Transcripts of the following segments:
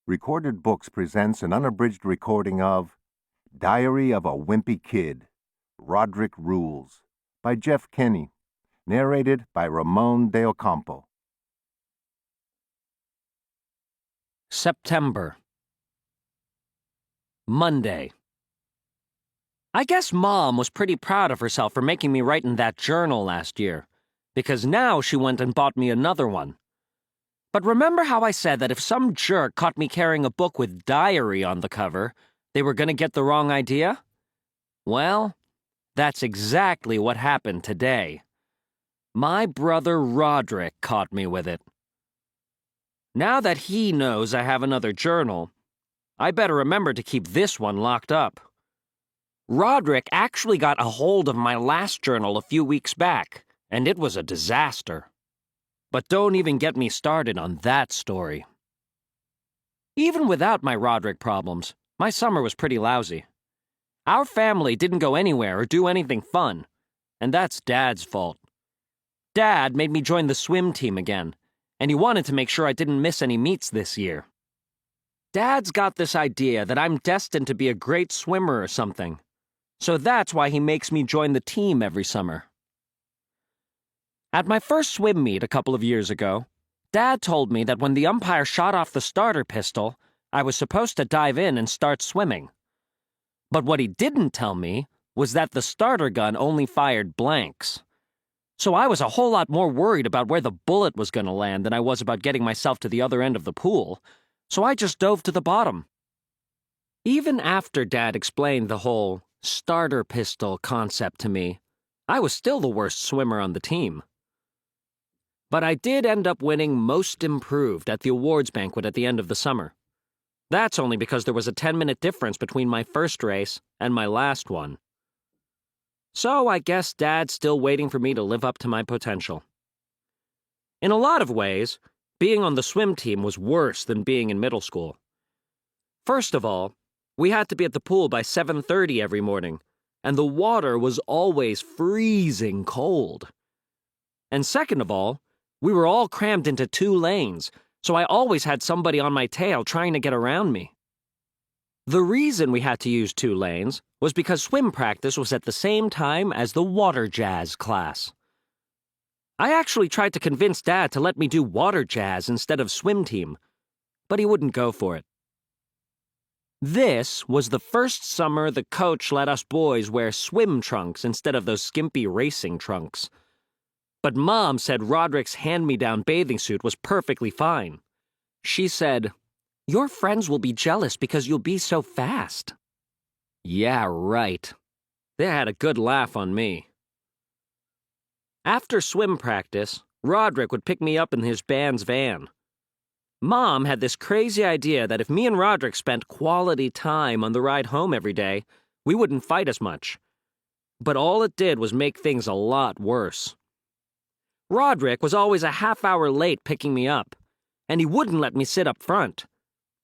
Recorded Books presents an unabridged recording of Diary of a Wimpy Kid, Rodrick Rules, by Jeff Kinney, narrated by Ramon de Ocampo. September. Monday. I guess Mom was pretty proud of herself for making me write in that journal last year, because now she went and bought me another one. But remember how I said that if some jerk caught me carrying a book with diary on the cover, they were going to get the wrong idea? Well, that's exactly what happened today. My brother Rodrick caught me with it. Now that he knows I have another journal, I better remember to keep this one locked up. Rodrick actually got a hold of my last journal a few weeks back, and it was a disaster. But don't even get me started on that story. Even without my Rodrick problems, my summer was pretty lousy. Our family didn't go anywhere or do anything fun, and that's Dad's fault. Dad made me join the swim team again, and he wanted to make sure I didn't miss any meets this year. Dad's got this idea that I'm destined to be a great swimmer or something, so that's why he makes me join the team every summer. At my first swim meet a couple of years ago, Dad told me that when the umpire shot off the starter pistol, I was supposed to dive in and start swimming. But what he didn't tell me was that the starter gun only fired blanks. So I was a whole lot more worried about where the bullet was going to land than I was about getting myself to the other end of the pool, so I just dove to the bottom. Even after Dad explained the whole starter pistol concept to me, I was still the worst swimmer on the team. But I did end up winning Most Improved at the awards banquet at the end of the summer. That's only because there was a 10-minute difference between my first race and my last one. So I guess Dad's still waiting for me to live up to my potential. In a lot of ways, being on the swim team was worse than being in middle school. First of all, we had to be at the pool by 7:30 every morning, and the water was always freezing cold. And second of all, we were all crammed into 2 lanes, so I always had somebody on my tail trying to get around me. The reason we had to use 2 lanes was because swim practice was at the same time as the water jazz class. I actually tried to convince Dad to let me do water jazz instead of swim team, but he wouldn't go for it. This was the first summer the coach let us boys wear swim trunks instead of those skimpy racing trunks. But Mom said Rodrick's hand-me-down bathing suit was perfectly fine. She said, "Your friends will be jealous because you'll be so fast." Yeah, right. They had a good laugh on me. After swim practice, Rodrick would pick me up in his band's van. Mom had this crazy idea that if me and Rodrick spent quality time on the ride home every day, we wouldn't fight as much. But all it did was make things a lot worse. Rodrick was always a half-hour late picking me up, and he wouldn't let me sit up front.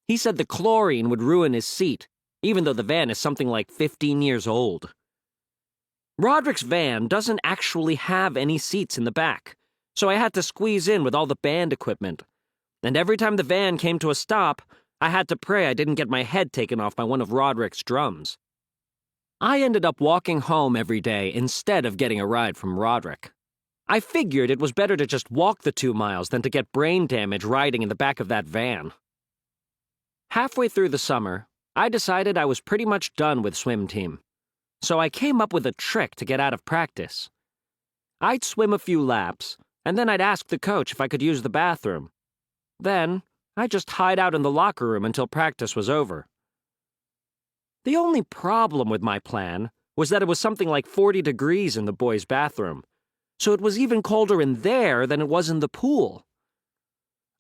He said the chlorine would ruin his seat, even though the van is something like 15 years old. Rodrick's van doesn't actually have any seats in the back, so I had to squeeze in with all the band equipment. And every time the van came to a stop, I had to pray I didn't get my head taken off by one of Rodrick's drums. I ended up walking home every day instead of getting a ride from Rodrick. I figured it was better to just walk the 2 miles than to get brain damage riding in the back of that van. Halfway through the summer, I decided I was pretty much done with swim team, so I came up with a trick to get out of practice. I'd swim a few laps, and then I'd ask the coach if I could use the bathroom. Then, I'd just hide out in the locker room until practice was over. The only problem with my plan was that it was something like 40 degrees in the boys' bathroom, so it was even colder in there than it was in the pool.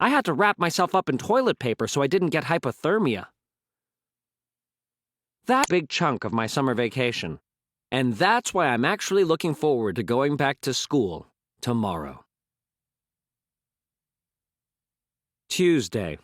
I had to wrap myself up in toilet paper so I didn't get hypothermia. That's a big chunk of my summer vacation, and that's why I'm actually looking forward to going back to school tomorrow. Tuesday.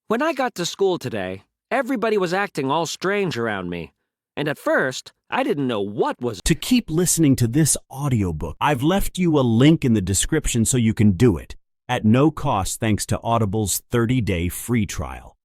When I got to school today, everybody was acting all strange around me, and at first, I didn't know what was. To keep listening to this audiobook, I've left you a link in the description so you can do it. at no cost thanks to Audible's 30-day free trial.